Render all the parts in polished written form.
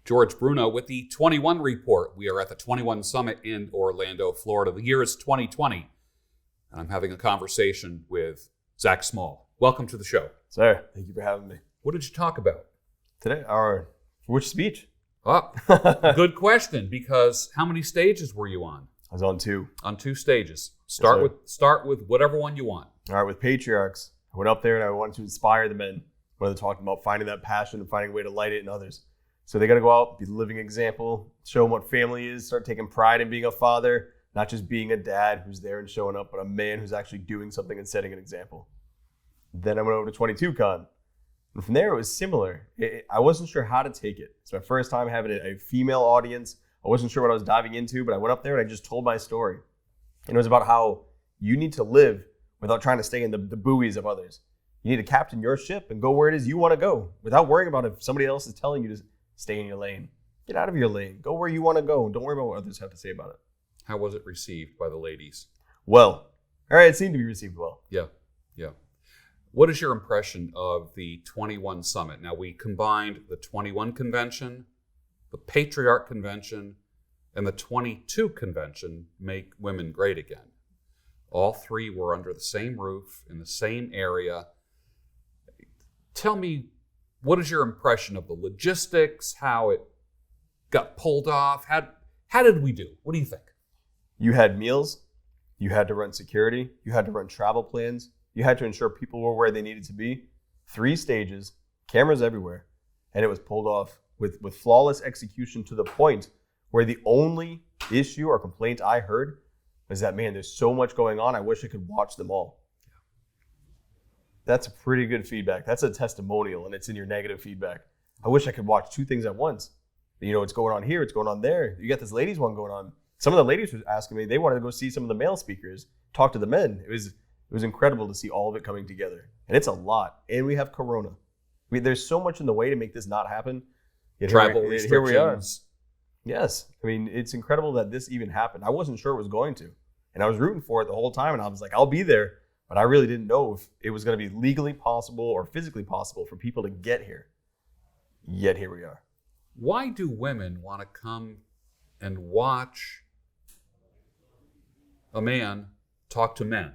George Bruno with the 21 Report. We are at the 21 Summit in Orlando, Florida. The year is 2020, and I'm having a conversation with Zach Small. Welcome to the show. Sir, thank you for having me. What did you talk about? Today, which speech? Oh, good question, because how many stages were you on? I was on 2. On 2 stages. Start with whatever one you want. All right, with Patriarchs, I went up there and I wanted to inspire the men, whether they're talking about finding that passion and finding a way to light it in others. So they got to go out, be the living example, show them what family is, start taking pride in being a father, not just being a dad who's there and showing up, but a man who's actually doing something and setting an example. Then I went over to 22Con. And from there, it was similar. I wasn't sure how to take it. It's my first time having a female audience. I wasn't sure what I was diving into, but I went up there and I just told my story. And it was about how you need to live without trying to stay in the buoys of others. You need to captain your ship and go where it is you want to go without worrying about if somebody else is telling you to stay in your lane. Get out of your lane. Go where you want to go. And don't worry about what others have to say about it. How was it received by the ladies? Well. All right, it seemed to be received well. Yeah. What is your impression of the 21 Summit? Now, we combined the 21 Convention, the Patriarch Convention, and the 22 Convention, Make Women Great Again. All 3 were under the same roof, in the same area. Tell me, what is your impression of the logistics, how it got pulled off? How did we do? What do you think? You had meals. You had to run security. You had to run travel plans. You had to ensure people were where they needed to be. 3 stages, cameras everywhere, and it was pulled off with flawless execution to the point where the only issue or complaint I heard was that, man, there's so much going on, I wish I could watch them all. That's a pretty good feedback. That's a testimonial, and it's in your negative feedback. I wish I could watch 2 things at once. You know, it's going on here, it's going on there. You got this ladies one going on. Some of the ladies were asking me, they wanted to go see some of the male speakers, talk to the men. It was incredible to see all of it coming together. And it's a lot. And we have Corona. There's so much in the way to make this not happen. Yet Travel restrictions. Here we are. Yes. I mean, it's incredible that this even happened. I wasn't sure it was going to. And I was rooting for it the whole time. And I was like, I'll be there. But I really didn't know if it was going to be legally possible or physically possible for people to get here. Yet here we are. Why do women want to come and watch a man talk to men?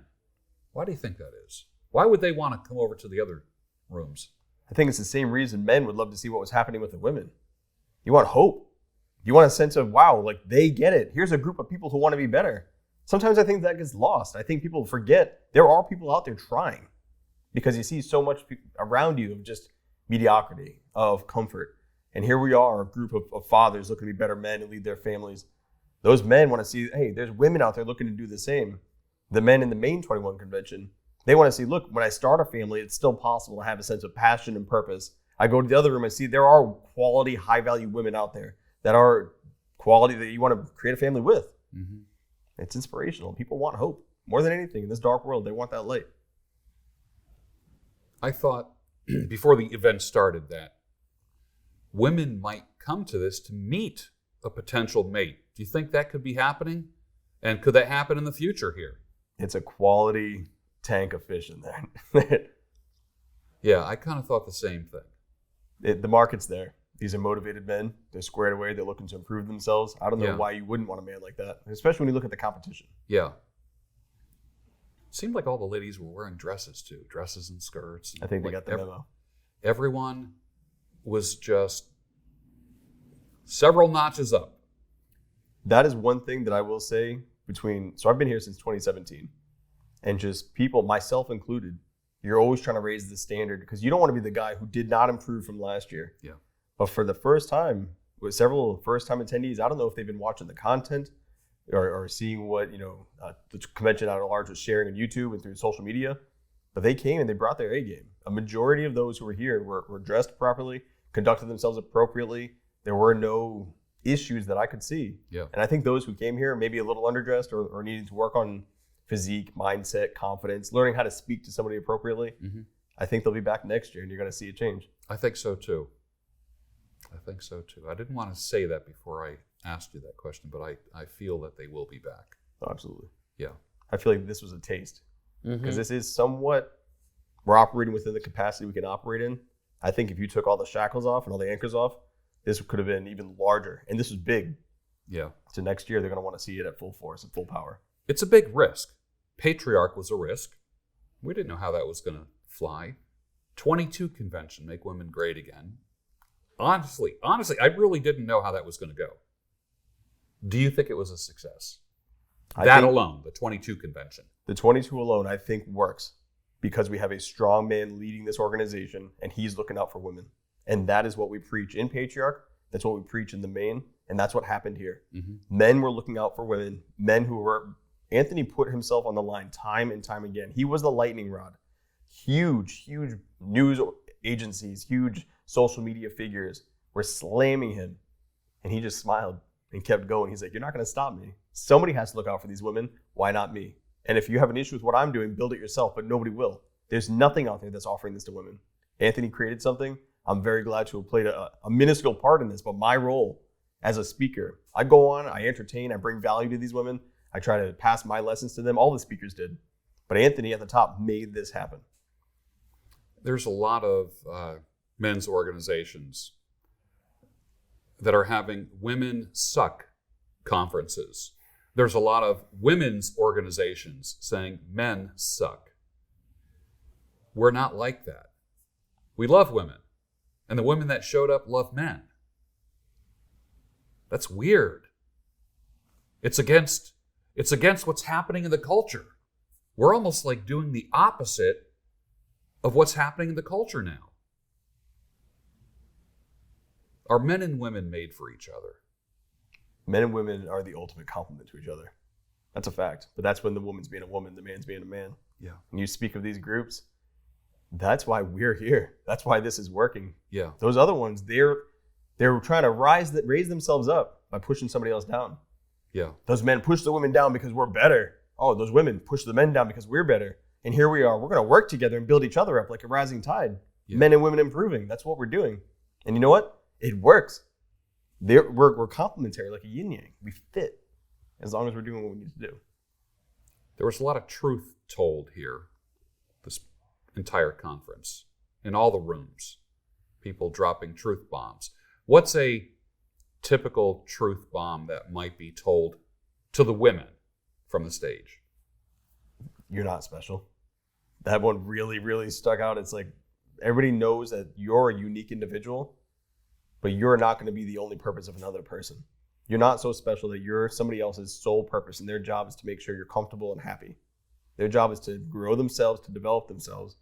Why do you think that is? Why would they want to come over to the other rooms? I think it's the same reason men would love to see what was happening with the women. You want hope. You want a sense of, wow, like they get it. Here's a group of people who want to be better. Sometimes I think that gets lost. I think people forget there are people out there trying because you see so much around you of just mediocrity, of comfort. And here we are, a group of fathers looking to be better men and lead their families. Those men want to see, hey, there's women out there looking to do the same. The men in the main 21 convention, they want to see, look, when I start a family, it's still possible to have a sense of passion and purpose. I go to the other room and see there are quality, high-value women out there that are quality that you want to create a family with. Mm-hmm. It's inspirational. People want hope. More than anything, in this dark world, they want that light. I thought, before the event started, that women might come to this to meet a potential mate. Do you think that could be happening? And could that happen in the future here? It's a quality tank of fish in there. Yeah, I kind of thought the same thing. The market's there. These are motivated men. They're squared away. They're looking to improve themselves. I don't know why you wouldn't want a man like that, especially when you look at the competition. Yeah. It seemed like all the ladies were wearing dresses too, dresses and skirts. I think they got the memo. Everyone was just several notches up. That is one thing that I will say so I've been here since 2017, and just people, myself included, you're always trying to raise the standard because you don't want to be the guy who did not improve from last year. Yeah. But for the first time, with several first-time attendees, I don't know if they've been watching the content or seeing what the convention at large was sharing on YouTube and through social media, but they came and they brought their A game. A majority of those who were here were dressed properly, conducted themselves appropriately. There were no issues that I could see. Yeah. And I think those who came here maybe a little underdressed or needed to work on physique, mindset, confidence, learning how to speak to somebody appropriately, I think they'll be back next year and you're going to see a change. I think so too. I didn't want to say that before I asked you that question, but I feel that they will be back. Oh, absolutely. Yeah. I feel like this was a taste because this is somewhat, we're operating within the capacity we can operate in. I think if you took all the shackles off and all the anchors off, this could have been even larger. And this was big. Yeah. So next year, they're going to want to see it at full force and full power. It's a big risk. Patriarch was a risk. We didn't know how that was going to fly. 22 convention, make women great again. Honestly, I really didn't know how that was going to go. Do you think it was a success? That alone, the 22 convention. The 22 alone, I think, works because we have a strong man leading this organization and he's looking out for women. And that is what we preach in Patriarch. That's what we preach in the main. And that's what happened here. Mm-hmm. Men were looking out for women. Men who were... Anthony put himself on the line time and time again. He was the lightning rod. Huge news agencies, huge social media figures were slamming him. And he just smiled and kept going. He's like, you're not going to stop me. Somebody has to look out for these women. Why not me? And if you have an issue with what I'm doing, build it yourself, but nobody will. There's nothing out there that's offering this to women. Anthony created something. I'm very glad to have played a minuscule part in this, but my role as a speaker, I go on, I entertain, I bring value to these women. I try to pass my lessons to them. All the speakers did. But Anthony at the top made this happen. There's a lot of men's organizations that are having women suck conferences. There's a lot of women's organizations saying men suck. We're not like that. We love women. And the women that showed up love men. That's weird. It's against what's happening in the culture. We're almost like doing the opposite of what's happening in the culture now. Are men and women made for each other? Men and women are the ultimate complement to each other. That's a fact. But that's when the woman's being a woman, the man's being a man. Yeah. When you speak of these groups, that's why we're here. That's why this is working. Yeah. Those other ones, they're trying to raise themselves up by pushing somebody else down. Yeah. Those men push the women down because we're better. Oh, those women push the men down because we're better. And here we are. We're going to work together and build each other up like a rising tide. Yeah. Men and women improving. That's what we're doing. And you know what? It works. We're complementary, like a yin yang. We fit as long as we're doing what we need to do. There was a lot of truth told here, this entire conference, in all the rooms. People dropping truth bombs. What's a typical truth bomb that might be told to the women from the stage? You're not special. That one really, really stuck out. It's like everybody knows that you're a unique individual, but you're not going to be the only purpose of another person. You're not so special that you're somebody else's sole purpose, and their job is to make sure you're comfortable and happy. Their job is to grow themselves, to develop themselves,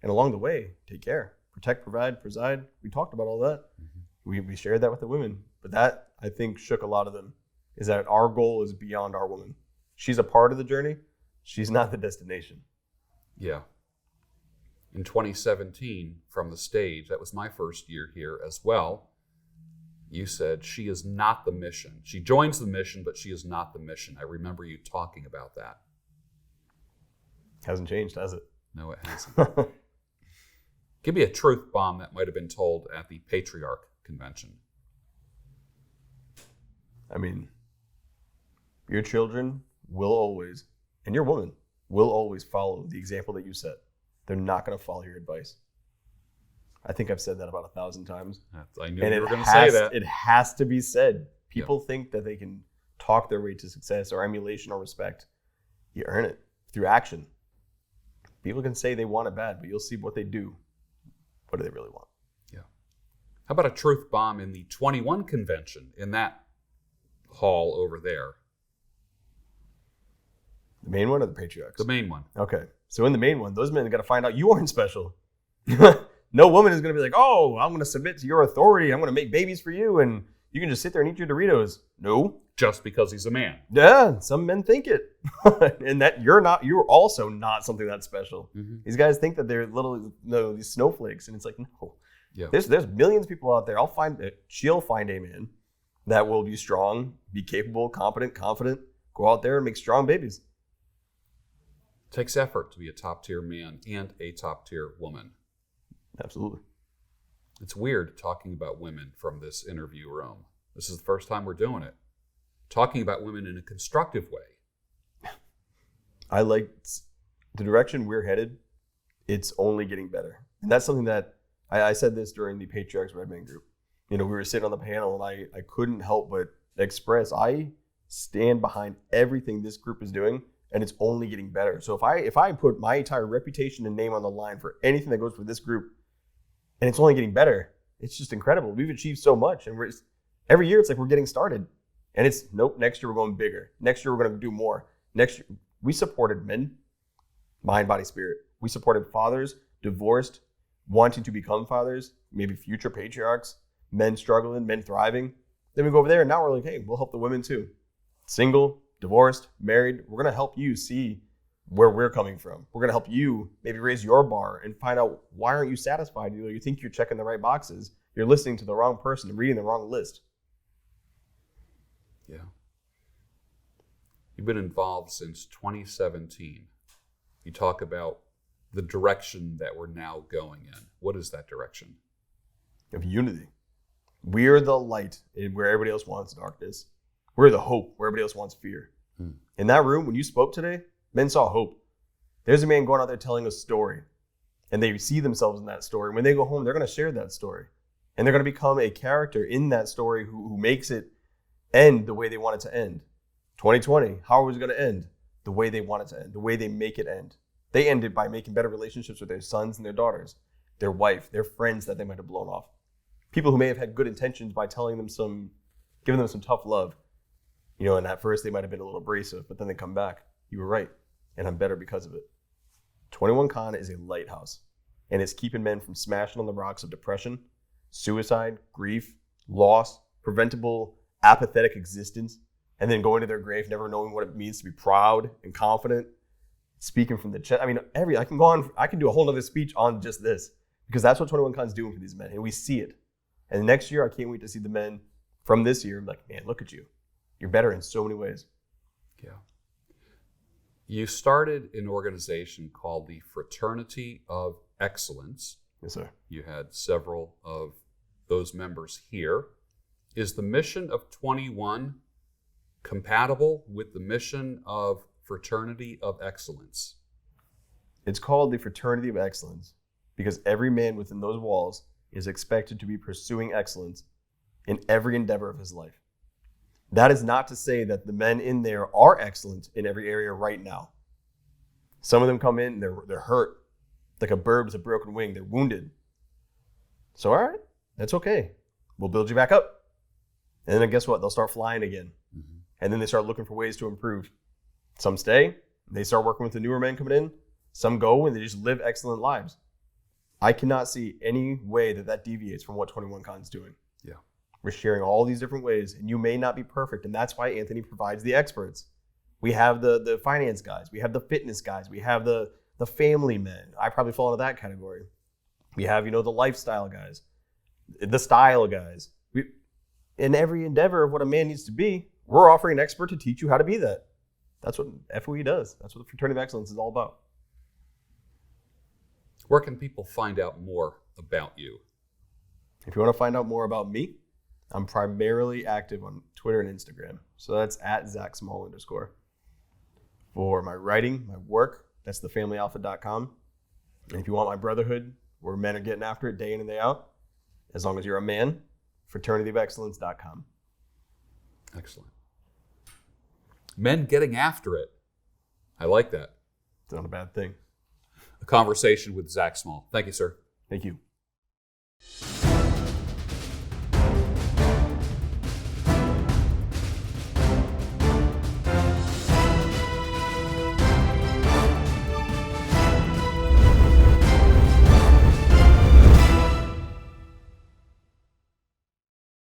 and along the way, take care, protect, provide, preside. We talked about all that. Mm-hmm. We shared that with the women, but that, I think, shook a lot of them, is that our goal is beyond our woman. She's a part of the journey. She's not the destination. Yeah. In 2017, from the stage, that was my first year here as well, you said she is not the mission. She joins the mission, but she is not the mission. I remember you talking about that. Hasn't changed, has it? No, it hasn't. Give me a truth bomb that might have been told at the Patriarch Convention. I mean, your children will always, and your woman will always follow the example that you set. They're not going to follow your advice. I think I've said that about 1,000 times. I knew you were going to say that. It has to be said. People think that they can talk their way to success or emulation or respect. You earn it through action. People can say they want it bad, but you'll see what they do. What do they really want? Yeah. How about a truth bomb in the 21 convention, in that hall over there? The main one or the Patriarchs? The main one. Okay. So in the main one, those men got to find out you aren't special. No woman is going to be like, oh, I'm going to submit to your authority. I'm going to make babies for you, and you can just sit there and eat your Doritos. No. Just because he's a man. Yeah, some men think it. And that you're also not something that's special. Mm-hmm. These guys think that they're these snowflakes, and it's like, no. Yeah. There's millions of people out there. She'll find a man that will be strong, be capable, competent, confident, go out there and make strong babies. It takes effort to be a top-tier man and a top-tier woman. Absolutely. It's weird talking about women from this interview room. This is the first time we're doing it. Talking about women in a constructive way. I like the direction we're headed. It's only getting better. And that's something that I said this during the Patriarchs Red Man group. We were sitting on the panel and I couldn't help but express I stand behind everything this group is doing, and it's only getting better. So if I put my entire reputation and name on the line for anything that goes for this group, and it's only getting better, it's just incredible. We've achieved so much, and every year it's like we're getting started. And it's nope, next year we're going bigger. Next year we're going to do more. Next year we supported men, mind, body, spirit. We supported fathers, divorced, wanting to become fathers, maybe future patriarchs, men struggling, men thriving. Then we go over there and now we're like, hey, we'll help the women too. Single, divorced, married. We're going to help you see where we're coming from. We're going to help you maybe raise your bar and find out why aren't you satisfied? You think you're checking the right boxes. You're listening to the wrong person and reading the wrong list. Yeah. You've been involved since 2017. You talk about the direction that we're now going in. What is that direction? Of unity. We're the light where everybody else wants darkness. We're the hope where everybody else wants fear. In that room, when you spoke today, men saw hope. There's a man going out there telling a story, and they see themselves in that story. When they go home, they're going to share that story, and they're going to become a character in that story who makes it end the way they want it to end. 2020, how was it going to end? The way they want it to end, the way they make it end. They ended by making better relationships with their sons and their daughters, their wife, their friends that they might have blown off. People who may have had good intentions by giving them some tough love. And at first they might have been a little abrasive, but then they come back. You were right, and I'm better because of it. 21 Con is a lighthouse, and it's keeping men from smashing on the rocks of depression, suicide, grief, loss, preventable, apathetic existence, and then going to their grave never knowing what it means to be proud and confident, speaking from the chest. I can do a whole other speech on just this, because that's what 21 Con's doing for these men, and we see it. And next year, I can't wait to see the men from this year. I'm like, man, look at you. You're better in so many ways. Yeah. You started an organization called the Fraternity of Excellence. Yes, sir. You had several of those members here. Is the mission of 21 compatible with the mission of Fraternity of Excellence? It's called the Fraternity of Excellence because every man within those walls is expected to be pursuing excellence in every endeavor of his life. That is not to say that the men in there are excellent in every area right now. Some of them come in, they're hurt, like a bird with a broken wing. They're wounded. So, all right, that's okay. We'll build you back up. And then guess what? They'll start flying again. Mm-hmm. And then they start looking for ways to improve. Some stay. They start working with the newer men coming in. Some go and they just live excellent lives. I cannot see any way that deviates from what 21 Con's doing. Yeah. We're sharing all these different ways, and you may not be perfect, and that's why Anthony provides the experts. We have the finance guys. We have the fitness guys. We have the family men. I probably fall into that category. We have, the lifestyle guys, the style guys. In every endeavor of what a man needs to be, we're offering an expert to teach you how to be that. That's what FOE does. That's what the Fraternity of Excellence is all about. Where can people find out more about you? If you want to find out more about me, I'm primarily active on Twitter and Instagram. So that's @ZachSmall_. For my writing, my work, that's thefamilyalpha.com. And if you want my brotherhood, where men are getting after it day in and day out, as long as you're a man, fraternityofexcellence.com. Excellent. Men getting after it. I like that. It's not a bad thing. A conversation with Zach Small. Thank you, sir. Thank you.